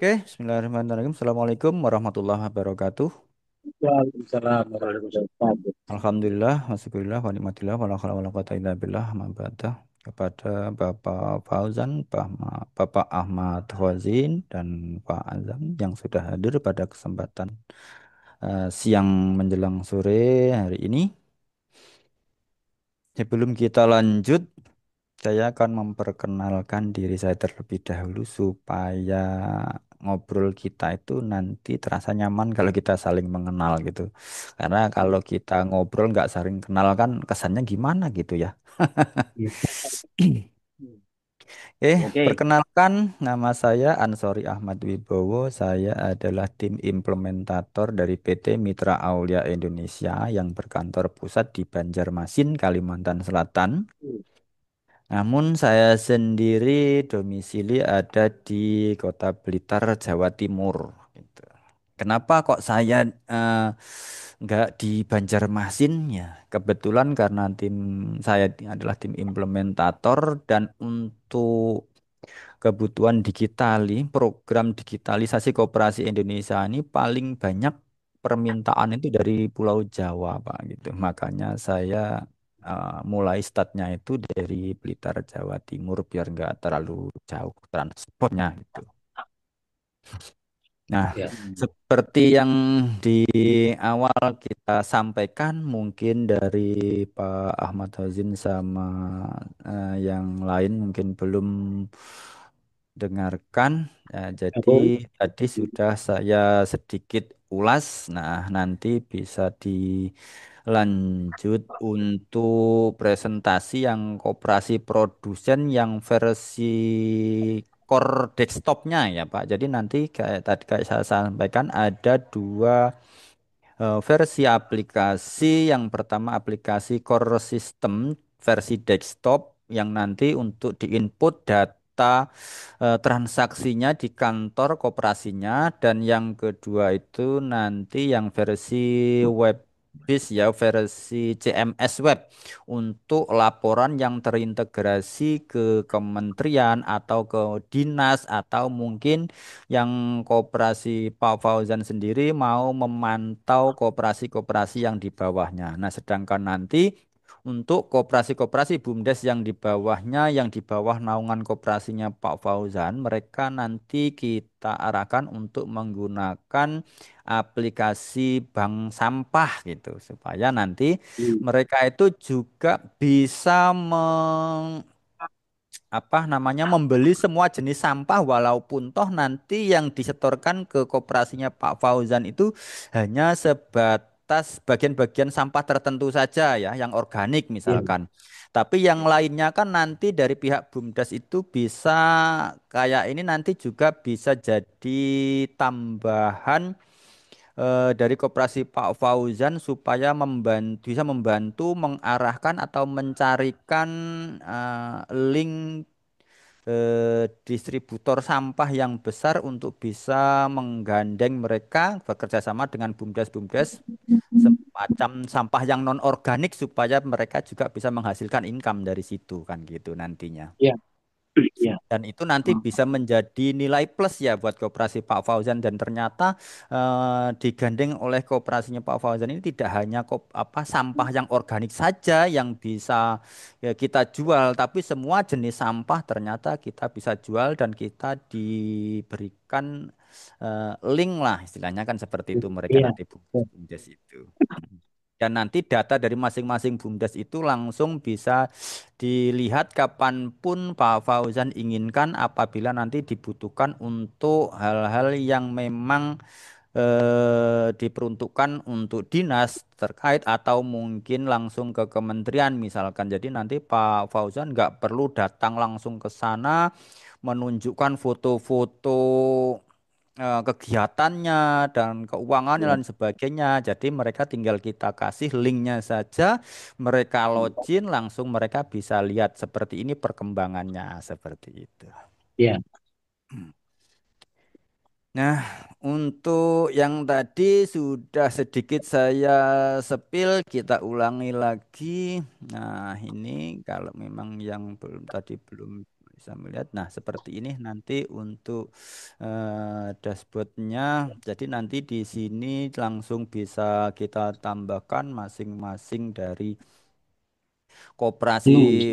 Oke, bismillahirrahmanirrahim. Assalamualaikum warahmatullahi wabarakatuh. Waalaikumsalam warahmatullahi wabarakatuh. Alhamdulillah, wasyukurillah, wa nikmatillah, wa la haula wa la quwata illa billah, ma ba'dah. Kepada Bapak Fauzan, Bapak Ahmad Khazin, dan Pak Azam yang sudah hadir pada kesempatan siang menjelang sore hari ini. Sebelum kita lanjut, saya akan memperkenalkan diri saya terlebih dahulu supaya ngobrol kita itu nanti terasa nyaman kalau kita saling mengenal gitu. Karena kalau kita ngobrol nggak saling kenal kan kesannya gimana gitu ya. Oke. Perkenalkan nama saya Ansori Ahmad Wibowo. Saya adalah tim implementator dari PT Mitra Aulia Indonesia yang berkantor pusat di Banjarmasin, Kalimantan Selatan. Namun saya sendiri domisili ada di Kota Blitar, Jawa Timur. Gitu. Kenapa kok saya nggak di Banjarmasin ya? Kebetulan karena tim saya adalah tim implementator dan untuk kebutuhan digitali, program digitalisasi koperasi Indonesia ini paling banyak permintaan itu dari Pulau Jawa, Pak gitu. Makanya saya mulai startnya itu dari Blitar, Jawa Timur biar nggak terlalu jauh transportnya gitu. Nah, Ya. seperti yang di awal kita sampaikan, mungkin dari Pak Ahmad Hazin sama yang lain mungkin belum dengarkan. Jadi Aku. tadi sudah saya sedikit ulas. Nah, nanti bisa dilanjut untuk presentasi yang koperasi produsen yang versi core desktopnya ya Pak. Jadi nanti kayak tadi kayak saya sampaikan ada dua versi aplikasi. Yang pertama aplikasi core system versi desktop yang nanti untuk diinput data transaksinya di kantor koperasinya, dan yang kedua itu nanti yang versi web bis ya, versi CMS web untuk laporan yang terintegrasi ke kementerian atau ke dinas, atau mungkin yang koperasi Pak Fauzan sendiri mau memantau koperasi-koperasi yang di bawahnya. Nah, sedangkan nanti untuk koperasi-koperasi BUMDes yang di bawahnya, yang di bawah naungan koperasinya Pak Fauzan, mereka nanti kita arahkan untuk menggunakan aplikasi bank sampah gitu, supaya nanti mereka itu juga bisa apa namanya membeli semua jenis sampah, walaupun toh nanti yang disetorkan ke koperasinya Pak Fauzan itu hanya sebatas bagian-bagian sampah tertentu saja ya, yang organik Ya. misalkan. Tapi yang lainnya kan nanti dari pihak BUMDes itu bisa kayak ini, nanti juga bisa jadi tambahan dari koperasi Pak Fauzan supaya bisa membantu mengarahkan atau mencarikan link distributor sampah yang besar untuk bisa menggandeng mereka bekerja sama dengan BUMDes-BUMDes semacam sampah yang non organik, supaya mereka juga bisa menghasilkan income dari situ kan gitu nantinya. Ya. Ya. Dan itu nanti bisa menjadi nilai plus ya buat koperasi Pak Fauzan, dan ternyata digandeng oleh koperasinya Pak Fauzan ini tidak hanya apa sampah yang organik saja yang bisa ya, kita jual, tapi semua jenis sampah ternyata kita bisa jual, dan kita diberikan link lah istilahnya kan seperti itu, mereka Ya. nanti bungkus itu. Dan nanti data dari masing-masing BUMDes itu langsung bisa dilihat kapanpun Pak Fauzan inginkan, apabila nanti dibutuhkan untuk hal-hal yang memang diperuntukkan untuk dinas terkait, atau mungkin langsung ke kementerian misalkan. Jadi nanti Pak Fauzan nggak perlu datang langsung ke sana menunjukkan foto-foto kegiatannya dan keuangannya Ya. dan sebagainya. Jadi mereka tinggal kita kasih linknya saja, mereka login langsung mereka bisa lihat seperti ini perkembangannya seperti itu. Ya. Nah, untuk yang tadi sudah sedikit saya sepil, kita ulangi lagi. Nah, ini kalau memang yang belum tadi belum. bisa melihat. Nah, seperti ini nanti untuk dashboardnya. Jadi nanti di sini langsung bisa kita tambahkan masing-masing dari koperasi Hmm.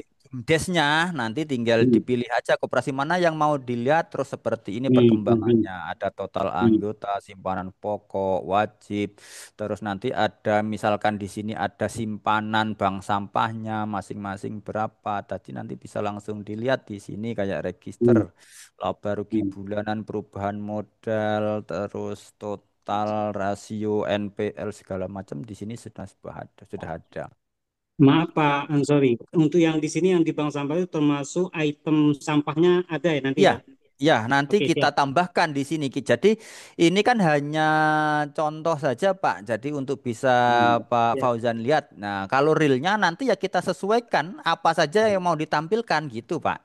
desnya nanti tinggal Hmm. dipilih aja koperasi mana yang mau dilihat terus seperti ini Hmm. Hmm. perkembangannya ada total Hmm. anggota simpanan pokok wajib terus nanti ada misalkan di sini ada simpanan bank sampahnya masing-masing berapa tadi nanti bisa langsung dilihat di sini kayak Hmm. register laba rugi Hmm. bulanan perubahan modal terus total rasio NPL segala macam di sini sudah ada. Maaf Pak Ansori, untuk yang di sini yang di bank sampah itu termasuk item sampahnya ada ya nanti Iya, ya? ya nanti Oke, kita siap. tambahkan di sini, Ki. Jadi ini kan hanya contoh saja, Pak. Jadi untuk bisa Hmm. Pak Siap. Fauzan lihat. Nah, kalau realnya nanti ya kita sesuaikan apa saja yang mau ditampilkan gitu, Pak.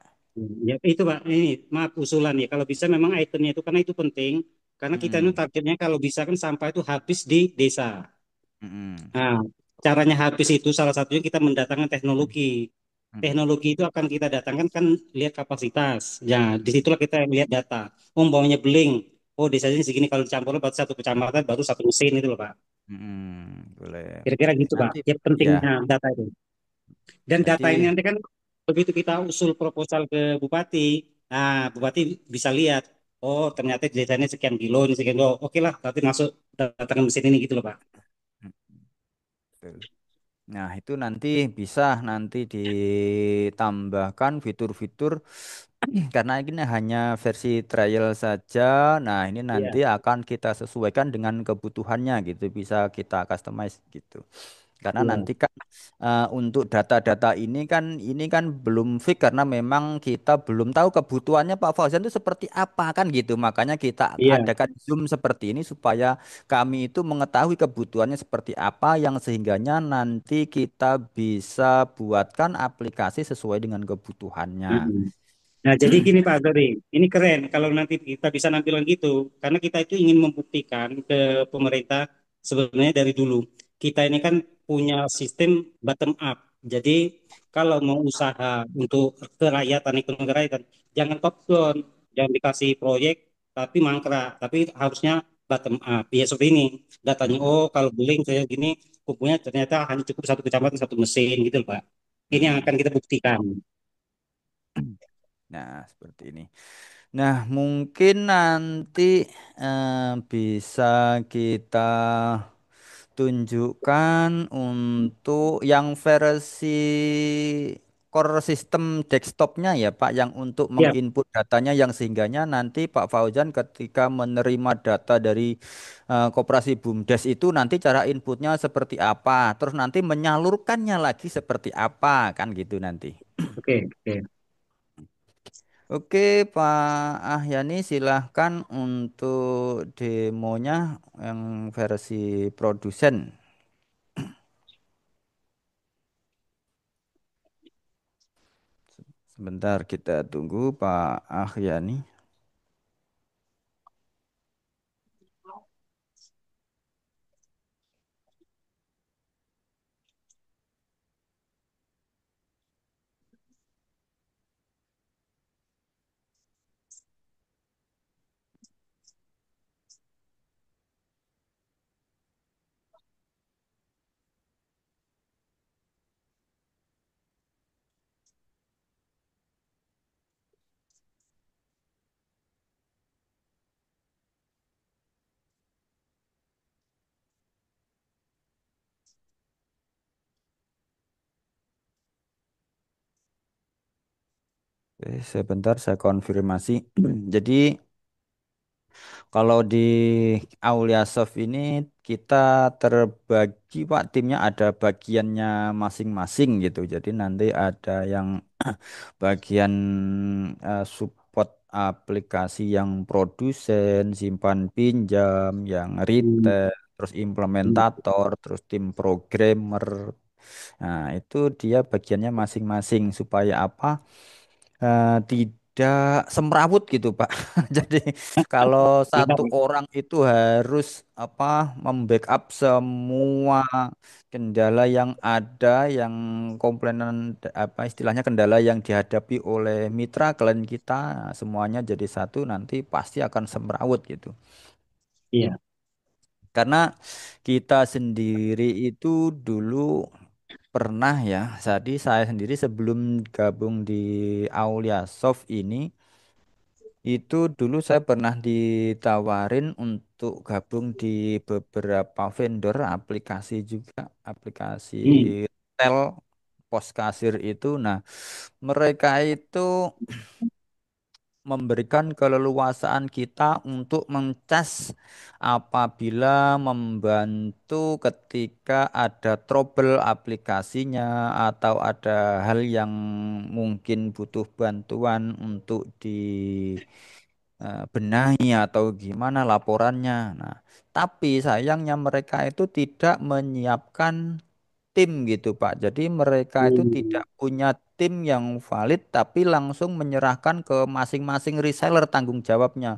Ya, itu Pak, ini maaf usulan ya. Kalau bisa memang itemnya itu karena itu penting. Karena kita ini Mm-mm, targetnya kalau bisa kan sampah itu habis di desa. mm-mm, Nah, caranya habis itu salah satunya kita mendatangkan teknologi. mm-mm, Teknologi itu akan kita datangkan kan lihat kapasitas. Ya, disitulah kita lihat data. Oh, umpamanya beling. Oh, desanya segini kalau dicampur baru satu kecamatan baru satu mesin itu loh Pak. boleh, Kira-kira boleh. gitu Pak. Nanti, Ya ya, pentingnya data itu. Dan data ini jadi, nanti kan begitu kita usul proposal ke Bupati, nah Bupati bisa lihat, oh ternyata desanya sekian kilo, ini sekian kilo, oke lah, berarti masuk datangkan mesin ini gitu loh Pak. betul. Nah, itu nanti bisa nanti ditambahkan fitur-fitur karena ini hanya versi trial saja. Nah, ini nanti Iya, akan kita sesuaikan dengan kebutuhannya gitu, bisa kita customize gitu. Karena iya, nanti kan untuk data-data ini kan belum fix karena memang kita belum tahu kebutuhannya Pak Fauzan itu seperti apa kan gitu. Makanya kita iya. adakan Zoom seperti ini supaya kami itu mengetahui kebutuhannya seperti apa yang sehingganya nanti kita bisa buatkan aplikasi sesuai dengan kebutuhannya. Mm-mm. Nah, jadi gini Pak Dori, ini keren kalau nanti kita bisa nampilan gitu, karena kita itu ingin membuktikan ke pemerintah sebenarnya dari dulu. Kita ini kan punya sistem bottom up. Jadi kalau mau usaha untuk kerakyatan, ekonomi kerakyatan, jangan top down, jangan dikasih proyek tapi mangkrak, tapi harusnya bottom up. Ya seperti ini, datanya, Mm-mm. oh kalau beli saya gini, kupunya ternyata hanya cukup satu kecamatan, satu mesin gitu loh, Pak. Ini yang akan Mm-mm. kita buktikan. Nah, seperti ini. Nah, mungkin nanti bisa kita tunjukkan untuk yang versi core system desktopnya ya Pak, yang untuk Ya, menginput datanya yang sehingganya nanti Pak Fauzan ketika menerima data dari Koperasi BUMDes itu nanti cara inputnya seperti apa, terus nanti menyalurkannya lagi seperti apa, kan gitu nanti. oke, oke. Oke, Pak Ahyani, silahkan untuk demonya yang versi produsen. Sebentar kita tunggu Pak Ahyani. Sebentar saya konfirmasi. Jadi kalau di Aulia Soft ini kita terbagi Pak timnya ada bagiannya masing-masing gitu. Jadi nanti ada yang bagian support aplikasi yang produsen, simpan pinjam, yang Hmm, retail, terus hmm, implementator, terus tim programmer. Nah, itu dia bagiannya masing-masing supaya apa? tidak semrawut gitu Pak. Jadi kalau Iya, satu orang itu harus apa membackup semua kendala yang ada, yang komplainan apa istilahnya kendala yang dihadapi oleh mitra klien kita, semuanya jadi satu nanti pasti akan semrawut gitu. iya. Karena kita sendiri itu dulu pernah ya, jadi saya sendiri sebelum gabung di Aulia Soft ini, itu dulu saya pernah ditawarin untuk gabung di beberapa vendor aplikasi juga, aplikasi Hmm. tel pos kasir itu. Nah, mereka itu memberikan keleluasaan kita untuk mencas apabila membantu ketika ada trouble aplikasinya atau ada hal yang mungkin butuh bantuan untuk benahi atau gimana laporannya. Nah, tapi sayangnya mereka itu tidak menyiapkan tim gitu Pak. Jadi mereka itu Hmm. tidak punya tim yang valid tapi langsung menyerahkan ke masing-masing reseller tanggung jawabnya.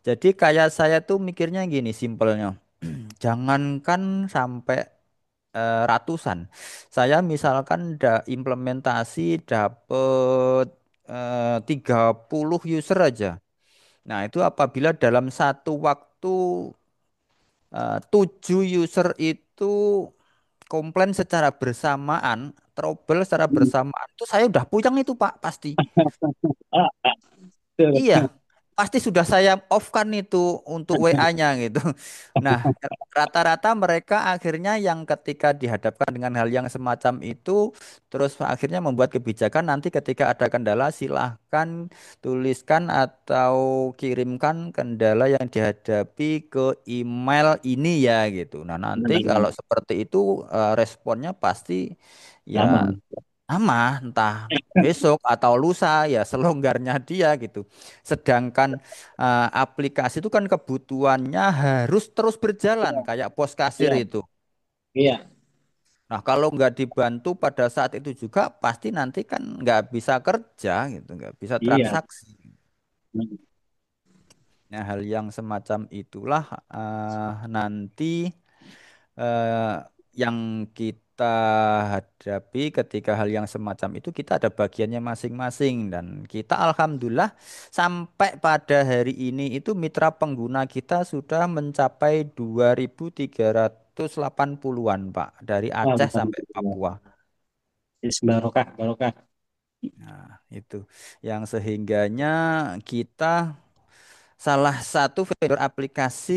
Jadi kayak saya tuh mikirnya gini simpelnya. Jangankan sampai ratusan. Saya misalkan implementasi dapet 30 user aja. Nah, itu apabila dalam satu waktu 7 user itu komplain secara bersamaan, trouble secara Hmm. bersamaan, itu saya udah puyeng itu Pak, pasti. Ah, betul. Iya, pasti sudah saya off kan itu untuk WA-nya gitu. Nah, rata-rata mereka akhirnya yang ketika dihadapkan dengan hal yang semacam itu, terus akhirnya membuat kebijakan nanti ketika ada kendala silahkan tuliskan atau kirimkan kendala yang dihadapi ke email ini ya gitu. Nah, nanti Nah, kalau ya. seperti itu responnya pasti ya Aman. sama, entah besok atau lusa ya selonggarnya dia gitu. Sedangkan aplikasi itu kan kebutuhannya harus terus berjalan kayak pos kasir Iya, itu. iya, Nah kalau nggak dibantu pada saat itu juga pasti nanti kan nggak bisa kerja gitu, nggak bisa iya. transaksi. Nah hal yang semacam itulah nanti eh, yang kita hadapi ketika hal yang semacam itu kita ada bagiannya masing-masing dan kita alhamdulillah sampai pada hari ini itu mitra pengguna kita sudah mencapai 2.380-an Pak dari Aceh sampai Alhamdulillah. Papua. Yes, barokah, barokah. Nah, itu yang sehingganya kita salah satu vendor aplikasi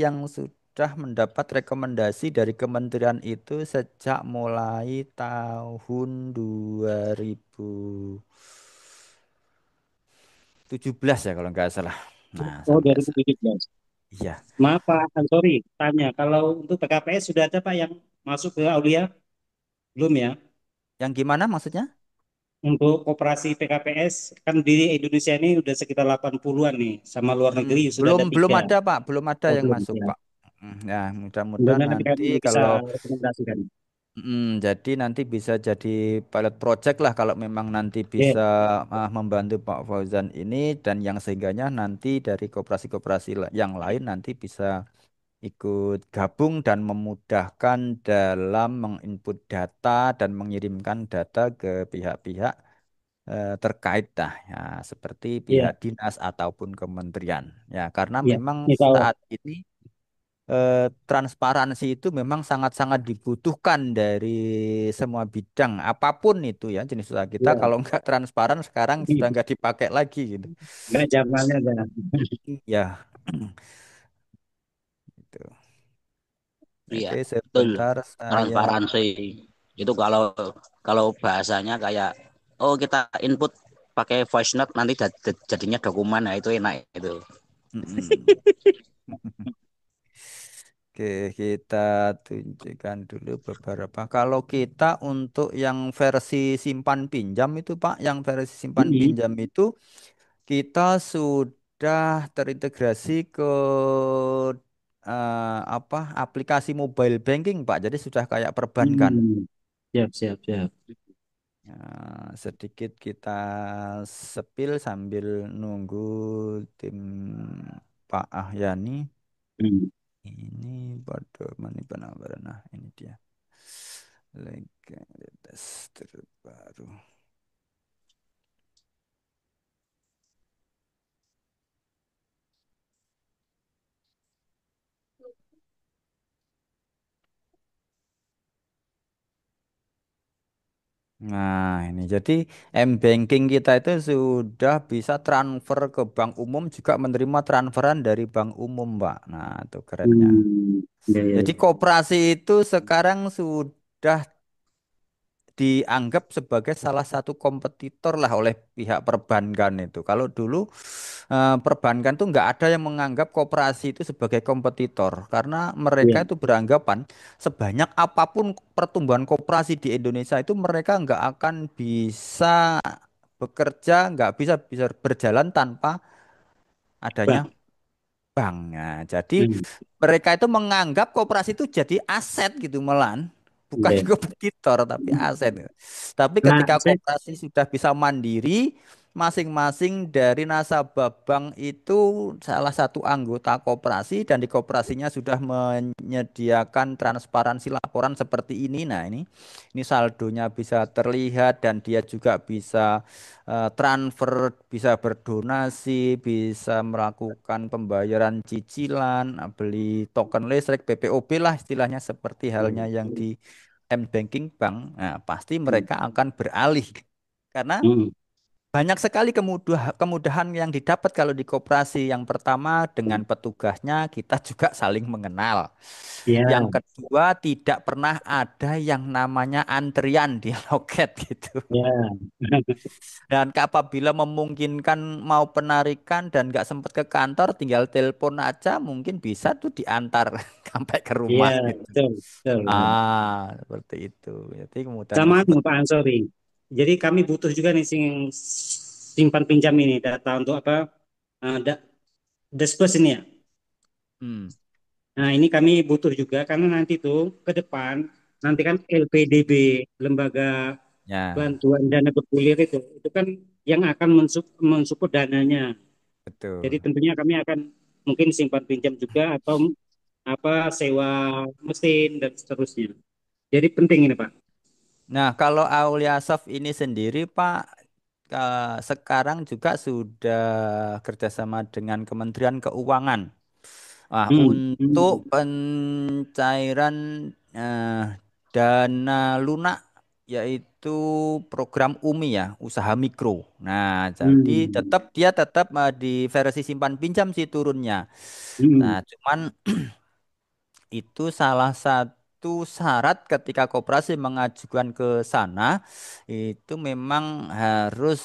yang sudah mendapat rekomendasi dari kementerian itu sejak mulai tahun 2017 ya kalau nggak salah. Nah, Oh, sampai 2017. iya. Maaf Pak, sorry, tanya. Kalau untuk PKPS sudah ada Pak yang masuk ke Aulia? Belum ya? Yang gimana maksudnya? Untuk koperasi PKPS, kan di Indonesia ini udah sekitar 80-an nih. Sama luar Mm, negeri sudah belum ada belum 3. ada Pak, belum ada Oh, yang belum masuk ya. Pak. Ya, mudah-mudahan Mudah-mudahan nanti nanti kami bisa kalau rekomendasikan. Jadi nanti bisa jadi pilot project lah kalau memang nanti bisa Ya, membantu Pak Fauzan ini dan yang sehingganya nanti dari koperasi-koperasi yang lain nanti bisa ikut gabung dan memudahkan dalam menginput data dan mengirimkan data ke pihak-pihak terkait dah ya seperti pihak iya, dinas ataupun kementerian ya karena iya. memang Insya Allah. saat ini transparansi itu memang sangat-sangat dibutuhkan dari semua bidang apapun itu ya jenis usaha kita Iya. kalau nggak transparan sekarang sudah nggak dipakai lagi gitu. Nggak zamannya dah. Ya, itu. Iya, Oke, betul. sebentar saya. Transparansi. Itu kalau kalau bahasanya kayak oh kita input pakai voice note nanti jadinya dokumen, nah itu enak itu. Mm-mm. Oke, kita tunjukkan dulu beberapa. Kalau kita untuk yang versi simpan pinjam itu Pak, yang versi simpan Mm-mm. pinjam itu kita sudah terintegrasi ke apa aplikasi mobile banking Pak. Jadi sudah kayak perbankan. Hmm. Siap, siap, siap. Sedikit kita sepil sambil nunggu tim Pak Ahyani. Hmm. Ini pada mana penawaran? Nah, ini dia. Legalitas terbaru. Nah, ini jadi M-Banking kita itu sudah bisa transfer ke bank umum juga menerima transferan dari bank umum, Pak. Nah, itu kerennya. Hmm. Ya, ya, Jadi ya. koperasi itu sekarang sudah dianggap sebagai salah satu kompetitor lah oleh pihak perbankan itu. Kalau dulu perbankan tuh nggak ada yang menganggap koperasi itu sebagai kompetitor karena mereka Ya, itu beranggapan sebanyak apapun pertumbuhan koperasi di Indonesia itu mereka nggak akan bisa bekerja, nggak bisa bisa berjalan tanpa adanya Bang. bank. Nah, jadi Hmm. mereka itu menganggap koperasi itu jadi aset gitu malahan, bukan Ya. kompetitor tapi aset. Tapi Nah, ketika saya, koperasi sudah bisa mandiri, masing-masing dari nasabah bank itu salah satu anggota koperasi dan di koperasinya sudah menyediakan transparansi laporan seperti ini. Nah, ini saldonya bisa terlihat dan dia juga bisa transfer, bisa berdonasi, bisa melakukan pembayaran cicilan, beli token listrik, PPOB lah istilahnya seperti halnya yang di M-Banking Bank. Nah, pasti mereka akan beralih karena hmm. banyak sekali kemudahan yang didapat kalau di koperasi. Yang pertama, dengan petugasnya kita juga saling mengenal. Yang Ya, kedua, tidak pernah ada yang namanya antrian di loket gitu. ya, Dan apabila memungkinkan mau penarikan dan nggak sempat ke kantor, tinggal telepon aja, mungkin bisa tuh diantar sampai ke ya, rumah gitu. betul, betul, betul. Seperti itu. Jadi kemudahan Sama anu, tersebut. Pak Ansori. Jadi kami butuh juga nih simpan pinjam ini data untuk apa? Desplus ini ya. Hmm, Nah, ini kami butuh juga karena nanti tuh ke depan nanti kan LPDB, Lembaga ya, Bantuan Dana Bergulir itu kan yang akan mensupport dananya. Jadi betul. tentunya kami akan mungkin simpan pinjam juga atau apa sewa mesin dan seterusnya. Jadi penting ini Pak. Nah, kalau Aulia Soft ini sendiri, Pak, sekarang juga sudah kerjasama dengan Kementerian Keuangan. Hmm, Untuk hmm, pencairan eh, dana lunak yaitu program UMI ya, usaha mikro. Nah, jadi hmm, dia tetap di versi simpan pinjam sih turunnya. Nah, hmm, cuman itu salah satu syarat ketika koperasi mengajukan ke sana itu memang harus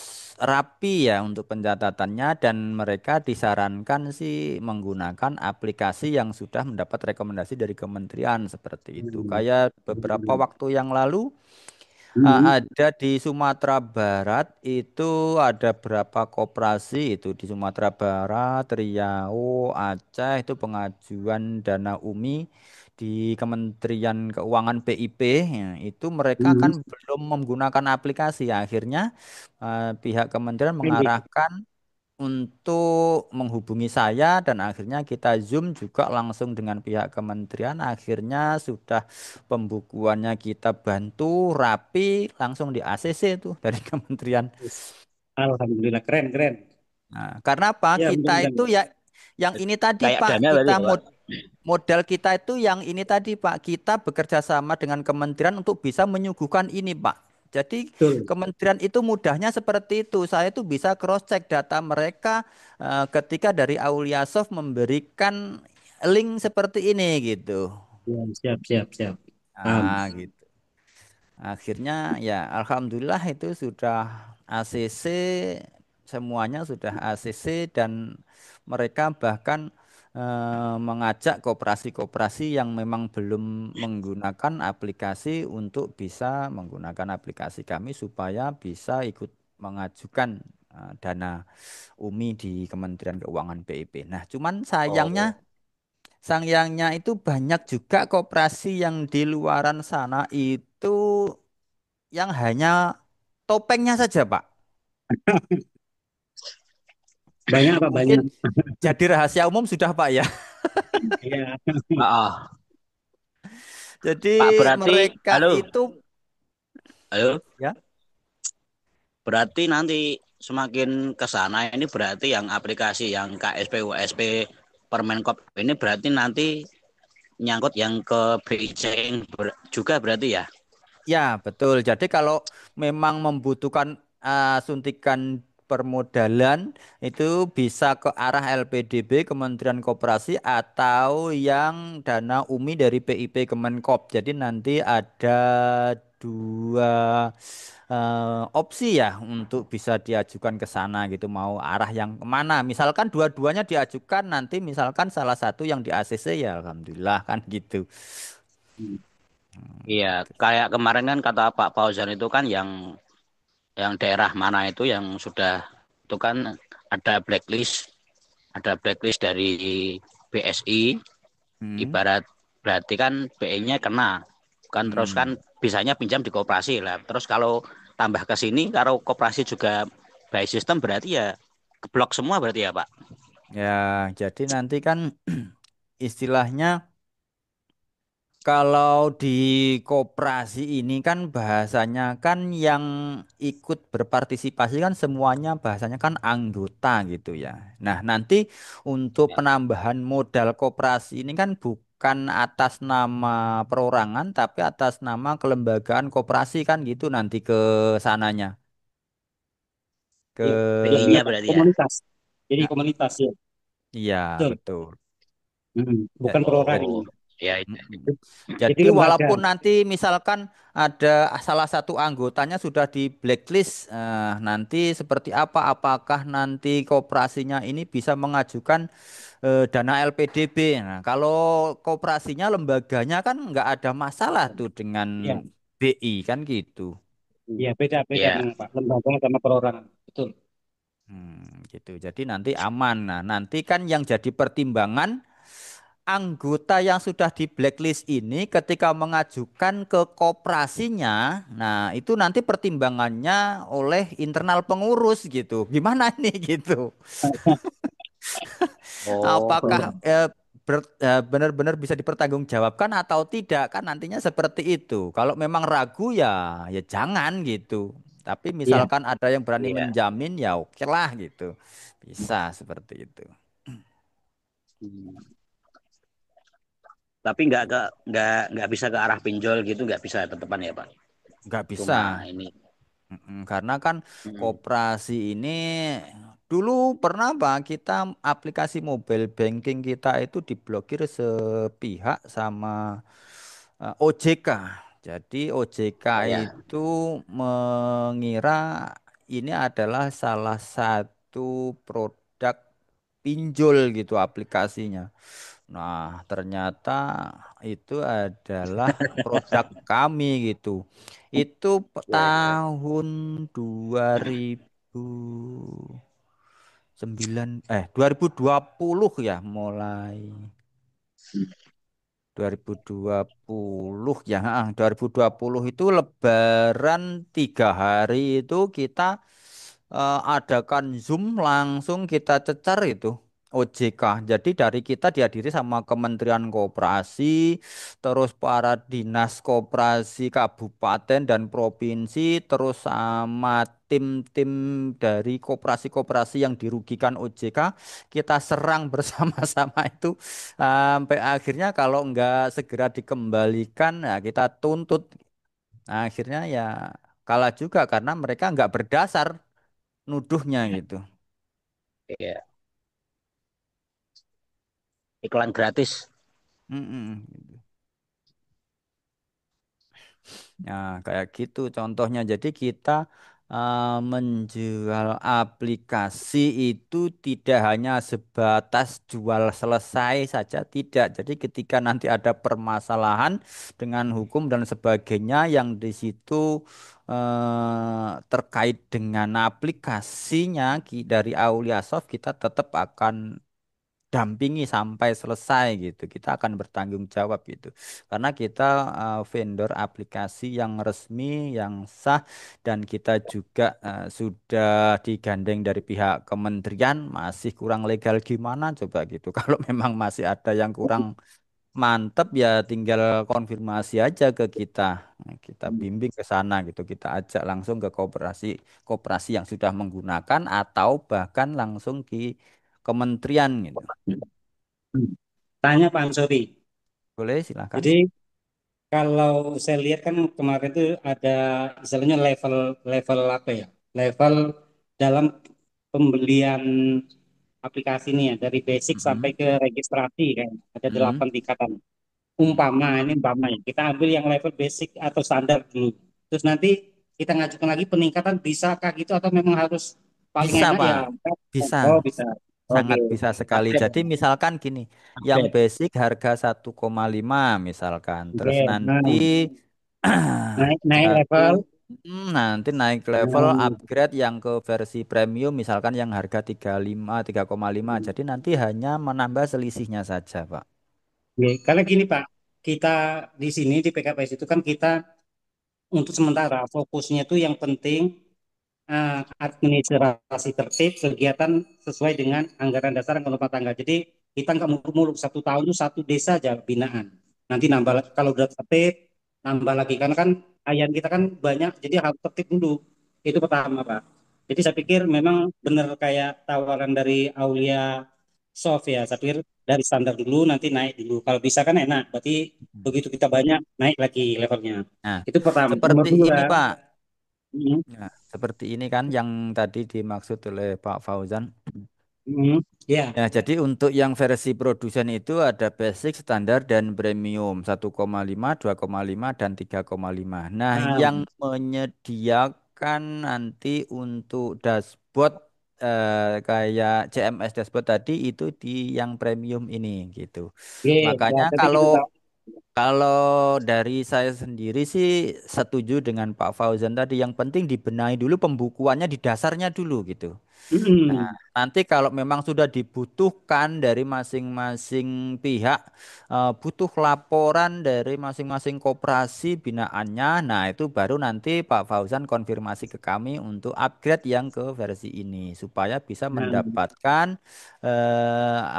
rapi ya untuk pencatatannya dan mereka disarankan sih menggunakan aplikasi yang sudah mendapat rekomendasi dari kementerian seperti itu. hmm, Kayak beberapa hmm, waktu yang lalu hmm, ada di Sumatera Barat itu ada berapa koperasi itu di Sumatera Barat, Riau, Aceh itu pengajuan dana UMI di Kementerian Keuangan PIP ya, itu mereka hmm. kan belum menggunakan aplikasi. Akhirnya pihak kementerian Pendek. mengarahkan untuk menghubungi saya dan akhirnya kita Zoom juga langsung dengan pihak kementerian. Akhirnya sudah pembukuannya kita bantu rapi langsung di ACC tuh dari kementerian. Alhamdulillah keren keren. Nah, karena apa? Ya Kita mudah-mudahan. itu ya yang ini tadi Kayak Pak, dana kita berarti ya, Pak. modal kita itu yang ini tadi Pak, kita bekerja sama dengan kementerian untuk bisa menyuguhkan ini Pak. Jadi Betul. kementerian itu mudahnya seperti itu. Saya itu bisa cross check data mereka ketika dari Auliasoft memberikan link seperti ini gitu. Ya, siap siap siap. Paham. Gitu. Akhirnya ya alhamdulillah itu sudah ACC semuanya sudah ACC dan mereka bahkan mengajak koperasi-koperasi yang memang belum menggunakan aplikasi untuk bisa menggunakan aplikasi kami supaya bisa ikut mengajukan dana UMI di Kementerian Keuangan PIP. Nah, cuman Oh. sayangnya itu banyak juga koperasi yang di luaran sana itu yang hanya topengnya saja, Pak. Banyak Pak, Mungkin banyak. jadi rahasia umum sudah, Pak ya. Iya. Ah, Jadi Pak berarti, mereka halo, itu halo, ya, berarti nanti semakin ke sana ini berarti yang aplikasi yang KSP, USP, Permenkop ini berarti nanti nyangkut yang ke BIC juga berarti ya? ya betul. Jadi kalau memang membutuhkan suntikan permodalan itu bisa ke arah LPDB Kementerian Koperasi atau yang dana UMI dari PIP Kemenkop. Jadi nanti ada dua opsi ya untuk bisa diajukan ke sana gitu mau arah yang kemana. Misalkan dua-duanya diajukan nanti misalkan salah satu yang di ACC ya Alhamdulillah kan gitu. Iya, kayak kemarin kan kata Pak Fauzan itu kan yang daerah mana itu yang sudah itu kan ada blacklist, ada blacklist dari BSI, Hmm. ibarat berarti kan BE-nya kena, kan terus kan Hmm. bisanya pinjam di koperasi lah. Terus kalau tambah ke sini, kalau koperasi juga by system berarti ya keblok semua berarti ya Pak? Ya, jadi nanti kan istilahnya kalau di koperasi ini kan bahasanya kan yang ikut berpartisipasi kan semuanya bahasanya kan anggota gitu ya. Nah, nanti untuk Ya. penambahan modal koperasi ini kan bukan atas nama perorangan tapi atas nama kelembagaan koperasi kan gitu nanti ke sananya. Iya. Jadi BI-nya Ke berarti ya? komunitas. Jadi Nah, komunitas ya. iya, Betul. betul. Bukan perorangan Oh, ini. ya, Mm-mm. Jadi Jadi lembaga. walaupun nanti misalkan ada salah satu anggotanya sudah di blacklist, nanti seperti apa? Apakah nanti koperasinya ini bisa mengajukan dana LPDB? Nah, kalau koperasinya lembaganya kan nggak ada masalah tuh dengan Ya, BI kan gitu. ya beda-beda ya, memang Pak. Lembaga sama perorangan. Betul. Gitu. Jadi nanti aman. Nah, nanti kan yang jadi pertimbangan anggota yang sudah di blacklist ini ketika mengajukan ke koperasinya, nah itu nanti pertimbangannya oleh internal pengurus gitu. Gimana ini gitu? oh, Apakah benar-benar bisa dipertanggungjawabkan atau tidak? Kan nantinya seperti itu. Kalau memang ragu ya ya jangan gitu. Tapi Iya. misalkan ada yang berani iya. menjamin ya oke lah gitu. Bisa seperti itu. Hmm. Tapi nggak bisa ke arah pinjol gitu, nggak bisa tetepan ya Pak? Nggak bisa. Cuma ini. Karena kan Hmm. koperasi ini dulu pernah Pak kita aplikasi mobile banking kita itu diblokir sepihak sama OJK. Jadi OJK Oh ya, itu mengira ini adalah salah satu produk pinjol gitu aplikasinya. Nah, ternyata itu adalah produk kami gitu. Itu ya, ya. tahun 2009 2020 ya mulai 2020 ya 2020 itu Lebaran 3 hari itu kita adakan Zoom langsung kita cecar itu OJK. Jadi dari kita dihadiri sama Kementerian Koperasi, terus para dinas koperasi kabupaten dan provinsi, terus sama tim-tim dari koperasi-koperasi yang dirugikan OJK, kita serang bersama-sama itu sampai akhirnya kalau nggak segera dikembalikan, ya kita tuntut. Nah, akhirnya ya kalah juga karena mereka nggak berdasar nuduhnya gitu. Iya. Iklan gratis. Mm-mm, gitu. Nah, kayak gitu contohnya. Jadi kita menjual aplikasi itu tidak hanya sebatas jual selesai saja, tidak. Jadi ketika nanti ada permasalahan dengan hukum dan sebagainya yang di situ terkait dengan aplikasinya dari Aulia Soft, kita tetap akan dampingi sampai selesai gitu. Kita akan bertanggung jawab gitu. Karena kita vendor aplikasi yang resmi, yang sah, dan kita juga sudah digandeng dari pihak kementerian, masih kurang legal gimana coba gitu. Kalau memang masih ada yang kurang mantep ya tinggal konfirmasi aja ke kita. Nah, kita bimbing ke sana gitu. Kita ajak langsung ke koperasi koperasi yang sudah menggunakan atau bahkan langsung di kementerian gitu. Tanya Pak Ansori. Boleh silakan. Jadi kalau saya lihat kan kemarin itu ada istilahnya level level apa ya? Level dalam pembelian aplikasi ini ya dari basic sampai Mm-mm. ke registrasi kan ada Mm-mm. 8 tingkatan. Mm. Umpama ya kita ambil yang level basic atau standar dulu. Terus nanti kita ngajukan lagi peningkatan bisakah gitu atau memang harus paling Bisa, enak ya? Pak. Bisa. Oh bisa. Oke. Sangat bisa sekali. Upgrade. Jadi misalkan gini, yang Upgrade. basic harga 1,5 misalkan. Terus Oke. nanti Nah, naik naik jadi level. nanti naik level Nah, upgrade yang ke versi premium misalkan yang harga 35, 3,5. Jadi nanti hanya menambah selisihnya saja, Pak. oke. Karena gini Pak, kita di sini di PKPS itu kan kita untuk sementara fokusnya itu yang penting administrasi tertib kegiatan sesuai dengan anggaran dasar anggaran rumah tangga. Jadi kita nggak muluk-muluk 1 tahun itu satu desa aja binaan. Nanti nambah kalau udah tertib nambah lagi karena kan ayam kita kan banyak jadi harus tertib dulu. Itu pertama Pak. Jadi saya pikir memang benar kayak tawaran dari Aulia Soft ya. Saya pikir dari standar dulu nanti naik dulu. Kalau bisa kan enak. Berarti begitu kita banyak naik lagi levelnya. Nah, Itu pertama. Nomor seperti dua. ini, Pak. Hmm, Ya, seperti ini kan yang tadi dimaksud oleh Pak Fauzan. ya. Ya, jadi untuk yang versi produsen itu ada basic, standar, dan premium 1,5, 2,5, dan 3,5. Nah, Ah, yang menyediakan nanti untuk dashboard kayak CMS dashboard tadi itu di yang premium ini gitu. Oke, ya Makanya tapi kalau gitu Pak. kalau dari saya sendiri sih setuju dengan Pak Fauzan tadi. Yang penting dibenahi dulu pembukuannya di dasarnya dulu gitu. Nah, Mm-mm. nanti kalau memang sudah dibutuhkan dari masing-masing pihak, butuh laporan dari masing-masing koperasi binaannya, nah itu baru nanti Pak Fauzan konfirmasi ke kami untuk upgrade yang ke versi ini, supaya bisa Nah, mendapatkan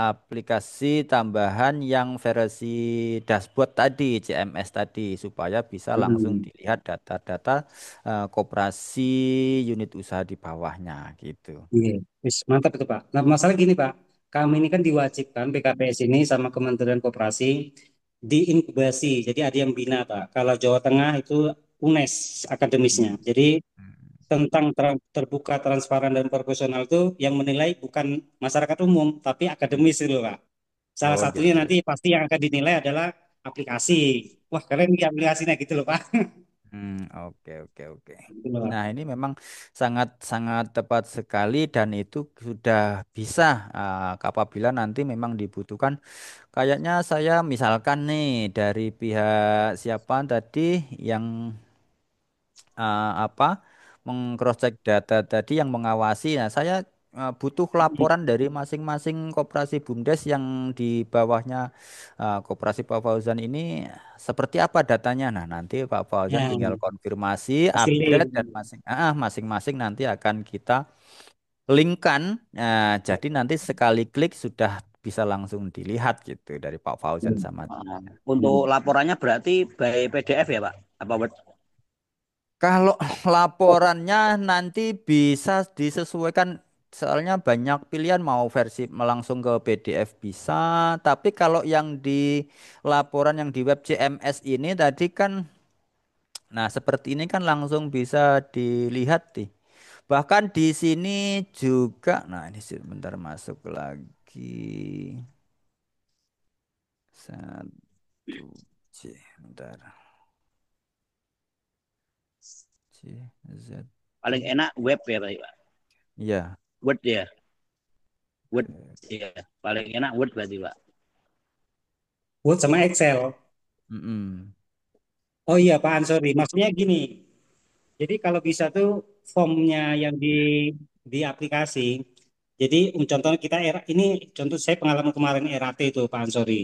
aplikasi tambahan yang versi dashboard tadi, CMS tadi, supaya bisa langsung mm. dilihat data-data koperasi unit usaha di bawahnya gitu. Iya, wis, mantap itu Pak. Nah, masalah gini Pak, kami ini kan diwajibkan PKPS ini sama Kementerian Koperasi diinkubasi, jadi ada yang bina Pak. Kalau Jawa Tengah itu UNES akademisnya. Hmm. Jadi Hmm. tentang terbuka, transparan dan proporsional itu yang menilai bukan masyarakat umum, tapi akademis itu Pak. Salah Oh satunya gitu. nanti pasti yang akan dinilai adalah aplikasi. Wah keren nih aplikasinya gitu loh Pak. Oke oke oke. Gitu loh, Pak. Nah ini memang sangat sangat tepat sekali dan itu sudah bisa apabila nanti memang dibutuhkan. Kayaknya saya misalkan nih dari pihak siapa tadi yang apa mengcrosscheck data tadi yang mengawasi. Nah, saya butuh laporan dari masing-masing koperasi BUMDes yang di bawahnya koperasi Pak Fauzan ini seperti apa datanya. Nah, nanti Pak Fauzan Ya, tinggal konfirmasi, pasti upgrade link. dan masing-masing nanti akan kita linkkan. Nah, jadi nanti sekali klik sudah bisa langsung dilihat gitu dari Pak Fauzan sama timnya. Untuk laporannya berarti by PDF ya Pak? Apa Word? Kalau laporannya nanti bisa disesuaikan, soalnya banyak pilihan mau versi langsung ke PDF bisa, tapi kalau yang di laporan yang di web CMS ini tadi kan, nah seperti ini kan langsung bisa dilihat nih. Bahkan di sini juga, nah ini sebentar masuk lagi satu C, bentar C Z Paling T, enak web ya Pak? ya. Word ya? Word Oke. ya. Paling enak Word berarti Pak. Word sama Excel. Mm-mm. Oh iya Pak Ansori, maksudnya gini. Jadi kalau bisa tuh formnya yang di aplikasi Jadi contohnya kita era ini, contoh saya pengalaman kemarin RAT itu Pak Ansori.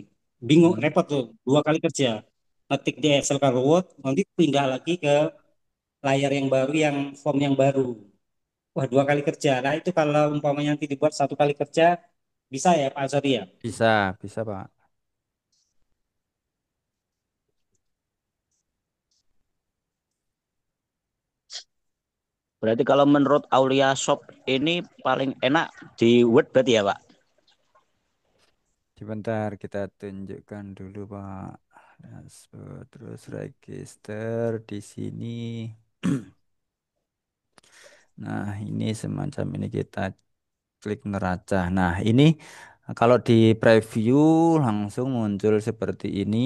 Bingung, Hmm, repot tuh, 2 kali kerja. Ngetik di Excel ke Word, nanti pindah lagi ke layar yang baru, yang form yang baru. Wah, 2 kali kerja. Nah itu kalau umpamanya nanti dibuat 1 kali kerja, bisa ya Pak Ansori ya? bisa, bisa Pak. Berarti kalau menurut Aulia Shop ini paling enak di Word berarti ya Pak? Sebentar kita tunjukkan dulu Pak. Dashboard, terus register di sini. Nah, ini semacam ini kita klik neraca. Nah, ini kalau di preview langsung muncul seperti ini.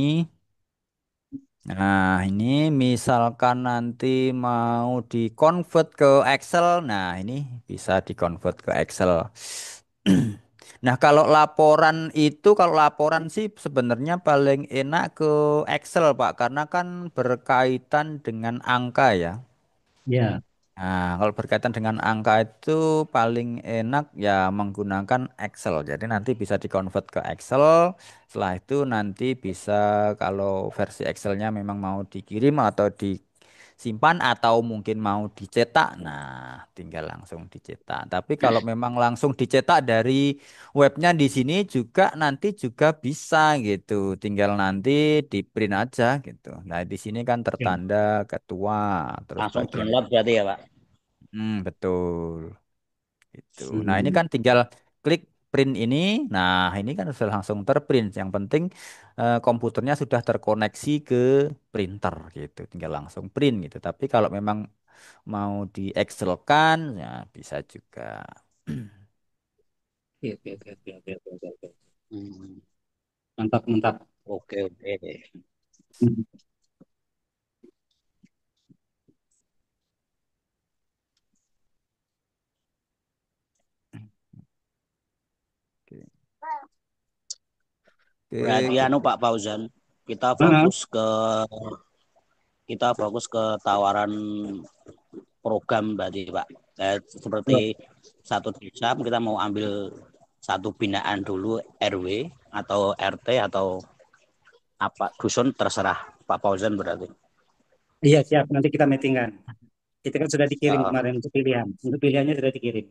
Nah, ini misalkan nanti mau di-convert ke Excel. Nah, ini bisa di-convert ke Excel. Nah, kalau laporan sih sebenarnya paling enak ke Excel, Pak, karena kan berkaitan dengan angka ya. Ya. Nah, kalau berkaitan dengan angka itu paling enak ya menggunakan Excel. Jadi nanti bisa dikonvert ke Excel. Setelah itu nanti bisa kalau versi Excelnya memang mau dikirim atau disimpan atau mungkin mau dicetak. Nah, tinggal langsung dicetak. Tapi kalau memang langsung dicetak dari webnya di sini juga nanti juga bisa gitu. Tinggal nanti di print aja gitu. Nah, di sini kan Ya. tertanda ketua terus Langsung bagian. download berarti ya Pak? Betul. Itu. Nah, ini Hmm. kan tinggal klik print ini. Nah, ini kan sudah langsung terprint. Yang penting komputernya sudah terkoneksi ke printer gitu. Tinggal langsung print gitu. Tapi kalau memang mau di Excel-kan ya bisa juga. Oke, oke, oke, oke, oke, oke, oke. Hmm, Mantap, mantap. oke oke. Hmm. Oke. Oke, Berarti anu kita. Pak Fauzan, kita Ah, fokus ke tawaran program berarti Pak. Seperti satu desa kita mau ambil satu binaan dulu RW atau RT atau apa dusun terserah Pak Fauzan berarti. iya siap, nanti kita meetingkan. Itu kan sudah dikirim Uh, kemarin untuk pilihan. Untuk pilihannya sudah dikirim.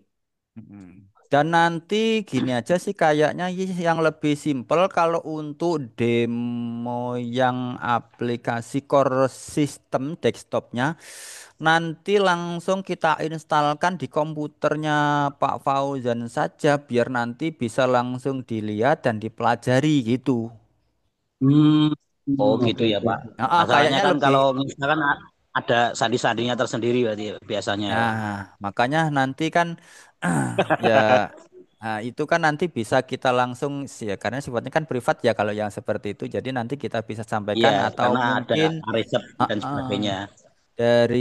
Mm. Dan nanti gini aja sih kayaknya yang lebih simpel kalau untuk demo yang aplikasi core system desktopnya nanti langsung kita instalkan di komputernya Pak Fauzan saja biar nanti bisa langsung dilihat dan dipelajari gitu. Hmm, oh gitu oke, ya oke, Pak. oke. Masalahnya Kayaknya kan lebih. kalau misalkan ada sandi-sandinya tersendiri berarti biasanya ya Nah, Pak. makanya nanti kan ya itu kan nanti bisa kita langsung sih ya karena sifatnya kan privat ya kalau yang seperti itu. Jadi nanti kita bisa Iya, sampaikan atau karena ada mungkin riset ah, dan ah, sebagainya. dari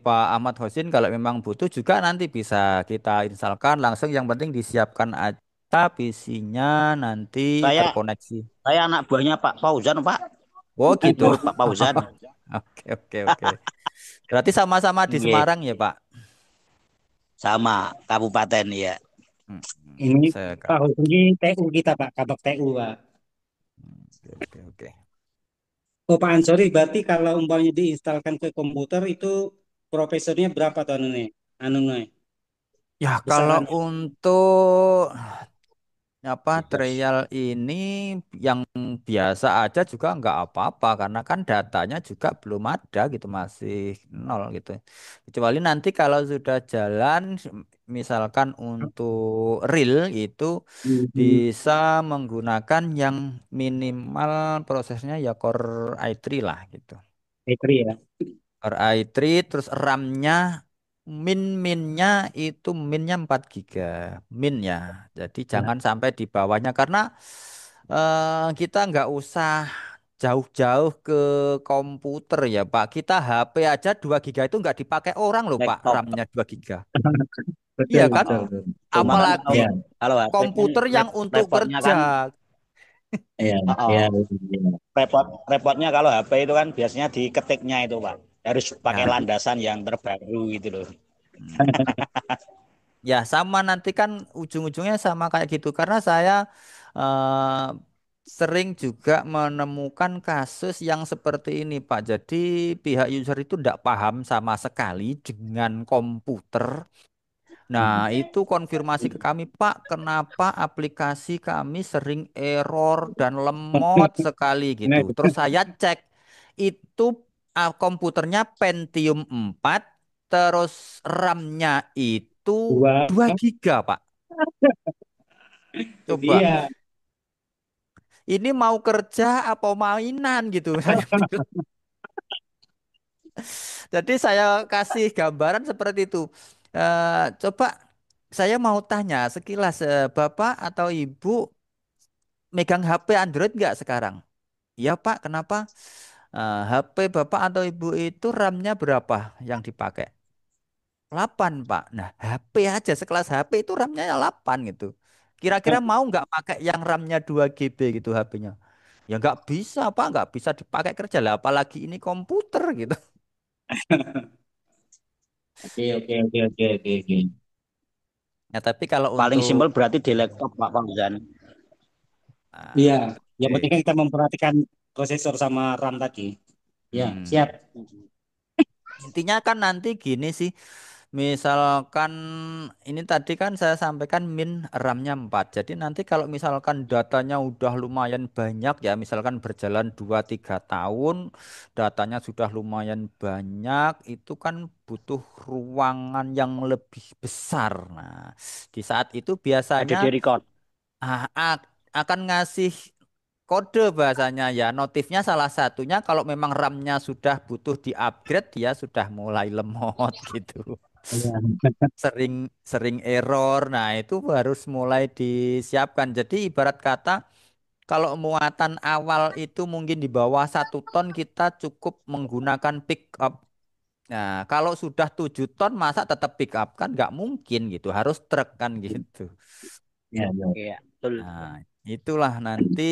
Pak Ahmad Hosin kalau memang butuh juga nanti bisa kita instalkan langsung. Yang penting disiapkan aja PC-nya nanti Saya terkoneksi. saya anak buahnya Pak Fauzan Pak, Oh gitu. murid Pak Fauzan. Oke oke oke. Berarti sama-sama di Nggih, Semarang ya Pak? sama kabupaten ya. Hmm, Ini saya Pak Kak. Husni TU kita Pak, Kabak TU Pak. Oke oke oke. Oh Pak Ansori, berarti kalau umpamanya diinstalkan ke komputer itu profesornya berapa tuh anu nih, Ya kalau besarannya? untuk apa trial ini yang biasa aja juga nggak apa-apa karena kan datanya juga belum ada gitu masih nol gitu. Kecuali nanti kalau sudah jalan misalkan untuk real itu Hmm, bisa menggunakan yang minimal prosesnya ya Core i3 lah gitu. Petri ya. Core i3 terus RAM-nya minnya itu minnya 4 giga min ya. Jadi Ya. jangan sampai di bawahnya karena kita nggak usah jauh-jauh ke komputer ya Pak. Kita HP aja 2 giga itu nggak dipakai orang loh Pak, Laptop. RAM-nya 2 giga. Iya Betul, kan? betul. Cuma kan Apalagi Ya, kalau HP kan komputer yang untuk repotnya kerja. kan ya, ya, oh, ya. repotnya kalau HP itu kan biasanya di ketiknya itu Pak. Harus pakai Ya. landasan yang terbaru gitu loh. Hmm. Ya sama nanti kan ujung-ujungnya sama kayak gitu karena saya eh, sering juga menemukan kasus yang seperti ini Pak. Jadi pihak user itu tidak paham sama sekali dengan komputer. Nah, itu konfirmasi ke kami, Pak, kenapa aplikasi kami sering error dan lemot sekali gitu. Nah, Terus saya cek, itu komputernya Pentium 4, terus RAM-nya itu dua 2 giga, Pak. itu Coba, dia. ini mau kerja apa mainan gitu. Saya bilang. Jadi saya kasih gambaran seperti itu. Coba saya mau tanya sekilas, Bapak atau Ibu megang HP Android nggak sekarang? Iya Pak, kenapa? HP Bapak atau Ibu itu RAM-nya berapa yang dipakai? 8 Pak. Nah HP aja sekelas HP itu RAM-nya ya 8 gitu. Kira-kira mau nggak pakai yang RAM-nya 2 GB gitu HP-nya? Ya nggak bisa Pak, nggak bisa dipakai kerja lah. Apalagi ini komputer gitu. Oke, oke, oke, oke, oke, oke. Nah tapi kalau Paling untuk simpel berarti di laptop Pak Fauzan. Iya, yang oke. penting kan kita memperhatikan prosesor sama RAM tadi. Ya, Hmm. siap. Intinya kan nanti gini sih. Misalkan ini tadi kan saya sampaikan min RAM-nya 4. Jadi nanti kalau misalkan datanya udah lumayan banyak ya, misalkan berjalan 2 3 tahun, datanya sudah lumayan banyak, itu kan butuh ruangan yang lebih besar. Nah, di saat itu biasanya SSD record. akan ngasih kode bahasanya ya, notifnya salah satunya kalau memang RAM-nya sudah butuh di-upgrade, dia sudah mulai lemot gitu. Iya. Sering sering error. Nah, itu harus mulai disiapkan. Jadi ibarat kata kalau muatan awal itu mungkin di bawah 1 ton kita cukup menggunakan pick up. Nah, kalau sudah 7 ton masa tetap pick up kan nggak mungkin gitu. Harus truk kan gitu. Iya, iya. Iya, betul. Nah, itulah nanti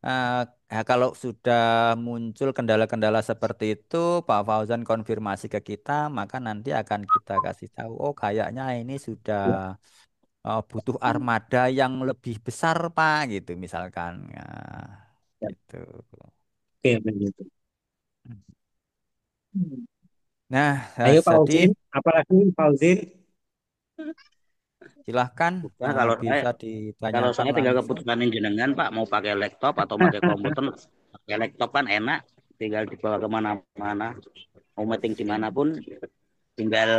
eh, ya kalau sudah muncul kendala-kendala seperti itu, Pak Fauzan konfirmasi ke kita, maka nanti akan kita kasih tahu, oh kayaknya ini sudah butuh armada yang lebih besar, Pak, gitu misalkan. Ya, Ya. gitu. Oke, begitu. Nah, Ayo Pak jadi Fauzin, apalagi Pak Fauzin? silahkan Udah kalau saya bisa kalau ditanyakan saya tinggal langsung. keputusan jenengan Pak mau pakai laptop atau pakai komputer. Pakai laptop kan enak, tinggal dibawa kemana-mana. Mau meeting dimanapun, tinggal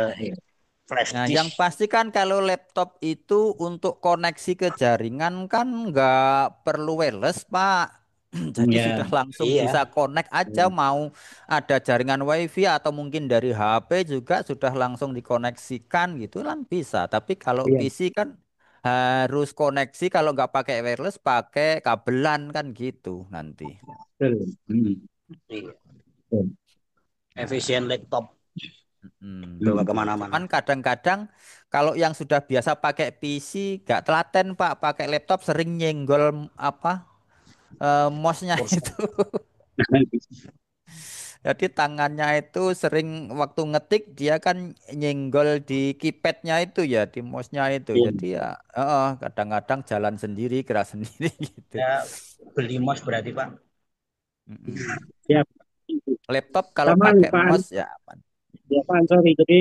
flash Nah, yang disk. pasti kan kalau laptop itu untuk koneksi ke jaringan kan nggak perlu wireless, Pak. Jadi Ya, sudah langsung bisa Iya. connect aja, mau ada jaringan WiFi atau mungkin dari HP juga sudah langsung dikoneksikan gitu kan bisa. Tapi kalau iya, PC kan harus koneksi, kalau nggak pakai wireless pakai kabelan kan gitu nanti. betul. Iya. Betul. Nah, Efisien laptop bawa Hmm. kemana-mana. cuman kadang-kadang kalau yang sudah biasa pakai PC gak telaten Pak, pakai laptop sering nyenggol apa mouse-nya itu. Kursi. Jadi tangannya itu sering waktu ngetik dia kan nyenggol di keypadnya itu ya, di mouse-nya itu. Iya, Jadi ya kadang-kadang jalan sendiri, gerak sendiri gitu. Ya, beli mouse berarti Pak. Mm-mm. siap. Laptop kalau Sama pakai Pak, mouse ya aman. ya Pak Ansori. Jadi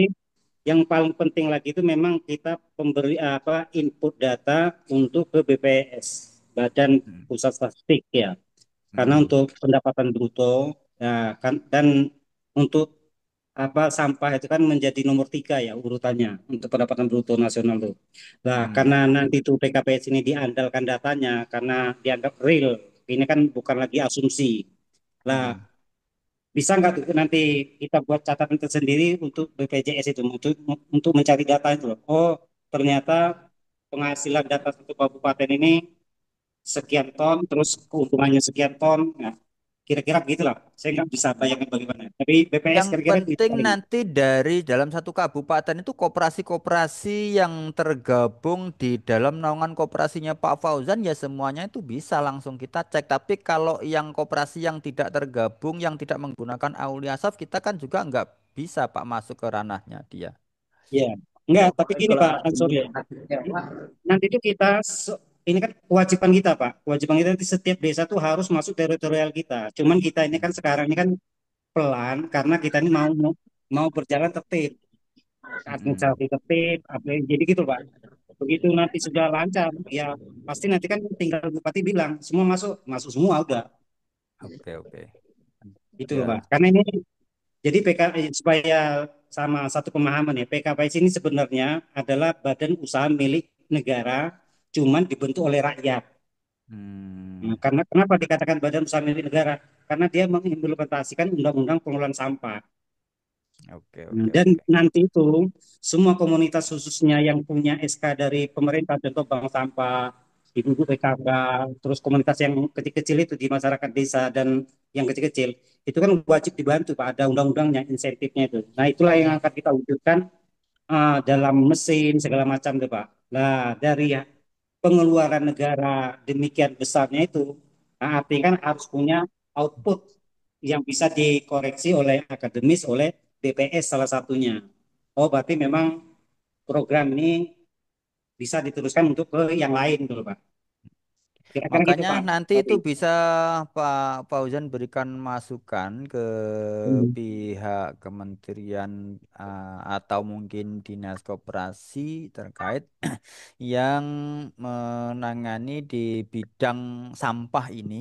yang paling penting lagi itu memang kita pemberi apa input data untuk ke BPS, Badan Mm, Pusat Statistik ya. Karena mm, untuk pendapatan bruto ya kan dan untuk apa sampah itu kan menjadi nomor 3 ya urutannya untuk pendapatan bruto nasional tuh. Nah, mm, karena nanti tuh PKPS ini diandalkan datanya karena dianggap real. Ini kan bukan lagi asumsi. Lah, mm. bisa nggak tuh nanti kita buat catatan tersendiri untuk BPJS itu untuk mencari data itu loh. Oh, ternyata penghasilan data satu kabupaten ini sekian ton, terus keuntungannya sekian ton. Nah, kira-kira begitulah. Saya nggak bisa bayangin bagaimana. Tapi BPS Yang kira-kira itu penting paling. nanti dari dalam satu kabupaten itu koperasi-koperasi yang tergabung di dalam naungan koperasinya Pak Fauzan ya semuanya itu bisa langsung kita cek. Tapi kalau yang koperasi yang tidak tergabung, yang tidak menggunakan Auliasaf, kita kan juga nggak bisa Pak masuk ke ranahnya dia. Ya. Enggak, tapi gini Pak Ansor ya. Nanti itu ini kan kewajiban kita Pak. Kewajiban kita di setiap desa tuh harus masuk teritorial kita. Cuman kita ini kan sekarang ini kan pelan karena kita ini mau berjalan tertib, Mm-mm. administrasi tertib, jadi gitu Pak. Begitu nanti sudah lancar, ya pasti nanti kan tinggal bupati bilang semua masuk, masuk semua udah. Oke, oke. Gitu loh Pak. Ya. Karena ini jadi supaya sama satu pemahaman ya, PKPS ini sebenarnya adalah badan usaha milik negara, cuman dibentuk oleh rakyat. Nah, Hmm. karena kenapa dikatakan badan usaha milik negara? Karena dia mengimplementasikan undang-undang pengelolaan sampah. Oke, Nah, oke, dan oke. nanti itu semua komunitas khususnya yang punya SK dari pemerintah, contoh bank sampah, ibu PKK, terus komunitas yang kecil-kecil itu di masyarakat desa dan yang kecil-kecil, itu kan wajib dibantu Pak, ada undang-undangnya, insentifnya itu. Nah, itulah yang akan kita wujudkan dalam mesin segala macam tuh Pak. Nah, dari pengeluaran negara demikian besarnya itu, nah, artinya kan harus punya output yang bisa dikoreksi oleh akademis, oleh BPS salah satunya. Oh, berarti memang program ini bisa diteruskan untuk ke yang lain gitu loh, Pak. Kira-kira gitu, Makanya Pak. nanti itu Sorry. bisa Pak Fauzan berikan masukan ke Hmm. pihak kementerian atau mungkin dinas koperasi terkait yang menangani di bidang sampah ini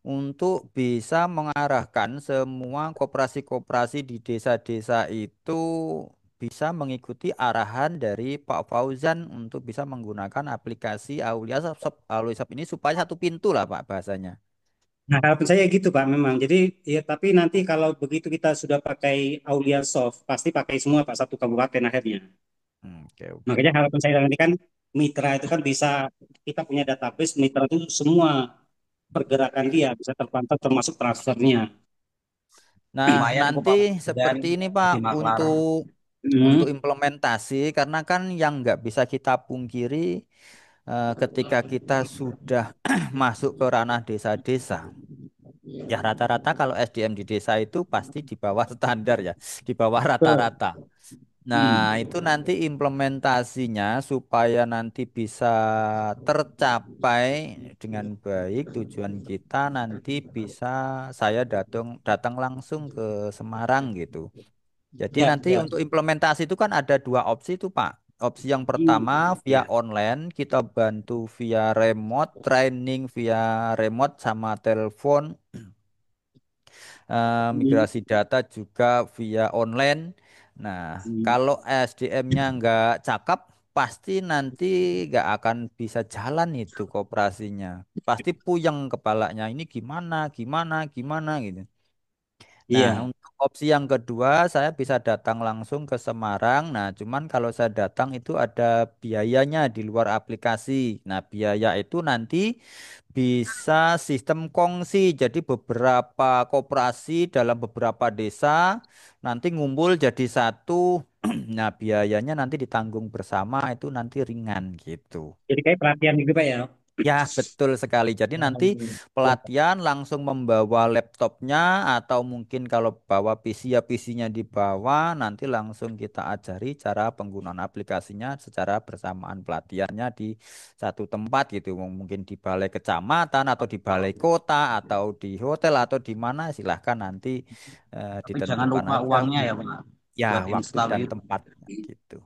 untuk bisa mengarahkan semua koperasi-koperasi di desa-desa itu bisa mengikuti arahan dari Pak Fauzan untuk bisa menggunakan aplikasi Aulia Shop ini supaya satu pintu lah Pak bahasanya. Nah, harapan saya gitu, Pak, memang. Jadi, ya, tapi nanti kalau begitu kita sudah pakai Aulia Soft, pasti pakai semua, Pak, satu kabupaten akhirnya. Oke, oke, Makanya oke. harapan saya nanti kan mitra itu kan bisa, kita punya database mitra itu semua pergerakan dia bisa terpantau termasuk transfernya. Nah, Lumayan kok nanti Pak dan seperti ini di Pak Maklar. untuk Hmm. implementasi karena kan yang nggak bisa kita pungkiri ketika kita sudah masuk ke ranah desa-desa. Ya rata-rata kalau SDM di desa itu pasti di bawah standar ya, di bawah Betul. rata-rata. Nah, itu nanti implementasinya supaya nanti bisa tercapai dengan baik tujuan kita nanti bisa saya datang datang langsung ke Semarang gitu. Jadi Siap, nanti siap. untuk implementasi itu kan ada dua opsi itu Pak. Opsi yang pertama Hmm. via online, kita bantu via remote, training via remote sama telepon, Hmm. migrasi data juga via online. Nah, Hmm. kalau SDM-nya nggak cakep, pasti nanti nggak akan bisa jalan itu kooperasinya. Pasti puyeng kepalanya. Ini gimana, gimana, gimana gitu. Nah, Iya. untuk opsi yang kedua, saya bisa datang langsung ke Semarang. Nah, cuman kalau saya datang itu ada biayanya di luar aplikasi. Nah, biaya itu nanti bisa sistem kongsi. Jadi beberapa koperasi dalam beberapa desa nanti ngumpul jadi satu. Nah, biayanya nanti ditanggung bersama itu nanti ringan gitu. Jadi kayak pelatihan gitu Pak ya. Ya, betul sekali. Jadi nanti pelatihan langsung membawa laptopnya atau mungkin kalau bawa PC ya PC-nya dibawa, nanti langsung kita ajari cara penggunaan aplikasinya secara bersamaan pelatihannya di satu tempat gitu. Mungkin di balai kecamatan atau di balai kota atau di hotel atau di mana silahkan nanti Tapi jangan ditentukan lupa aja uangnya ya Pak ya buat waktu install dan itu. tempatnya gitu.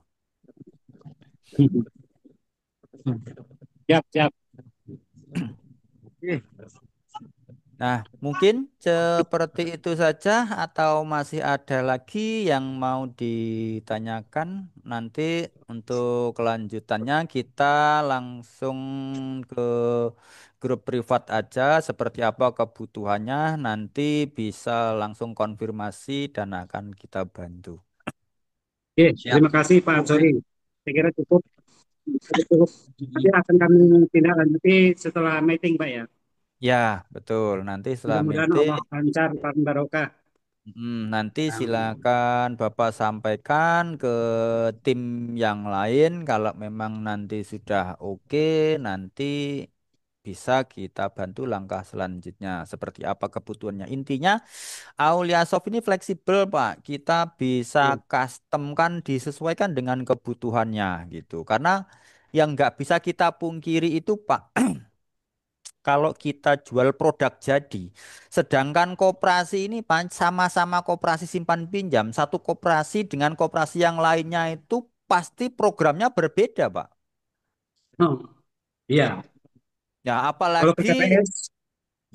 Siap, siap. Oke. Nah, mungkin seperti itu saja atau masih ada lagi yang mau ditanyakan nanti untuk kelanjutannya kita langsung ke grup privat aja seperti apa kebutuhannya nanti bisa langsung konfirmasi dan akan kita bantu. Oke, Siap. terima kasih Pak Oke. Ansori. Saya kira cukup. Cukup. Nanti akan kami tindak lanjuti setelah meeting Pak ya. Ya, betul. Nanti setelah Mudah-mudahan meeting Allah lancar dan barokah. Nanti silakan Bapak sampaikan ke tim yang lain kalau memang nanti sudah oke, nanti bisa kita bantu langkah selanjutnya. Seperti apa kebutuhannya. Intinya Aulia Soft ini fleksibel, Pak. Kita bisa Iya. customkan disesuaikan dengan kebutuhannya gitu. Karena yang nggak bisa kita pungkiri itu, Pak, kalau kita jual produk jadi, sedangkan koperasi ini Pak, sama-sama koperasi simpan pinjam, satu koperasi dengan koperasi yang lainnya itu pasti programnya berbeda, Pak. Oh, iya. Ya, Kalau apalagi PKPS,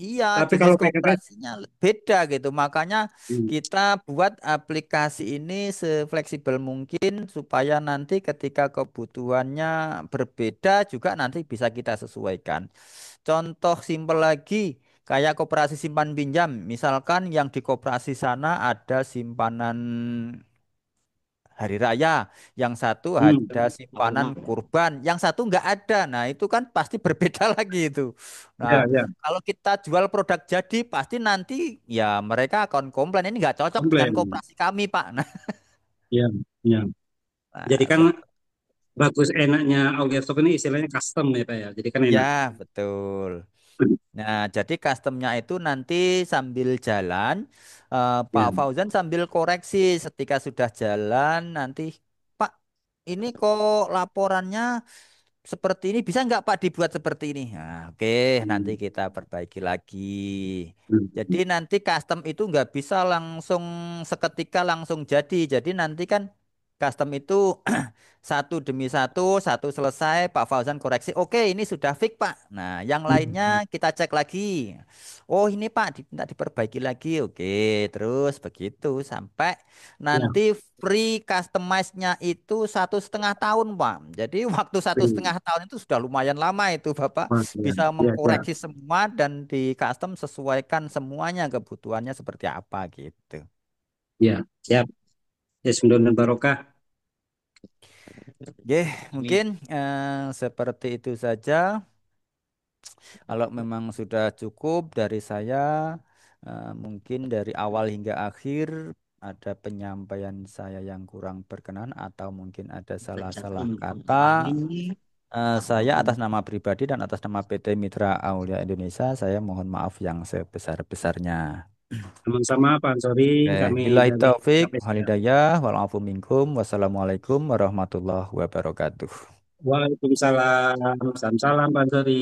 iya, tapi jenis kalau PKPS, koperasinya beda gitu. Makanya hmm, kita buat aplikasi ini sefleksibel mungkin supaya nanti ketika kebutuhannya berbeda juga nanti bisa kita sesuaikan. Contoh simpel lagi, kayak koperasi simpan pinjam. Misalkan yang di koperasi sana ada simpanan hari raya, yang satu ada simpanan kurban, yang satu nggak ada. Nah, itu kan pasti berbeda lagi itu. Nah, ya, ya, kalau kita jual produk jadi, pasti nanti ya mereka akan komplain ini nggak cocok dengan komplain. koperasi kami, Pak. Nah, Ya, ya. Jadi nah, kan bagus enaknya Aulia Shop ini istilahnya custom ya Pak ya. Jadi kan ya enak. betul. Nah, jadi customnya itu nanti sambil jalan, Pak Ya. Fauzan sambil koreksi ketika sudah jalan nanti, Pak, ini kok laporannya seperti ini bisa nggak Pak dibuat seperti ini? Nah, oke, nanti Hmm. kita perbaiki lagi. Jadi Hmm. nanti custom itu nggak bisa langsung seketika langsung jadi. Jadi nanti kan custom itu satu demi satu, satu selesai, Pak Fauzan koreksi. Oke, ini sudah fix Pak. Nah, yang lainnya Hmm. kita cek lagi. Oh, ini Pak, minta diperbaiki lagi. Oke, terus begitu sampai Ya, nanti free customize-nya itu 1,5 tahun, Pak. Jadi waktu satu free. setengah tahun itu sudah lumayan lama itu, Bapak Wah, ya, bisa ya, ya, mengkoreksi semua dan di custom sesuaikan semuanya kebutuhannya seperti apa gitu. ya, siap. Ya, Bismillah dan barokah. Oke, Ini mungkin seperti itu saja. Kalau memang sudah cukup dari saya, mungkin dari awal hingga akhir ada penyampaian saya yang kurang berkenan atau mungkin ada salah-salah kata. Saya atas nama pribadi dan atas nama PT Mitra Aulia Indonesia, saya mohon maaf yang sebesar-besarnya. Sama-sama Pak Ansori, kami Billahi dari taufik, KPSDM. walhidayah, walafu minkum, wassalamualaikum warahmatullahi wabarakatuh. Waalaikumsalam. Salam salam Pak Ansori.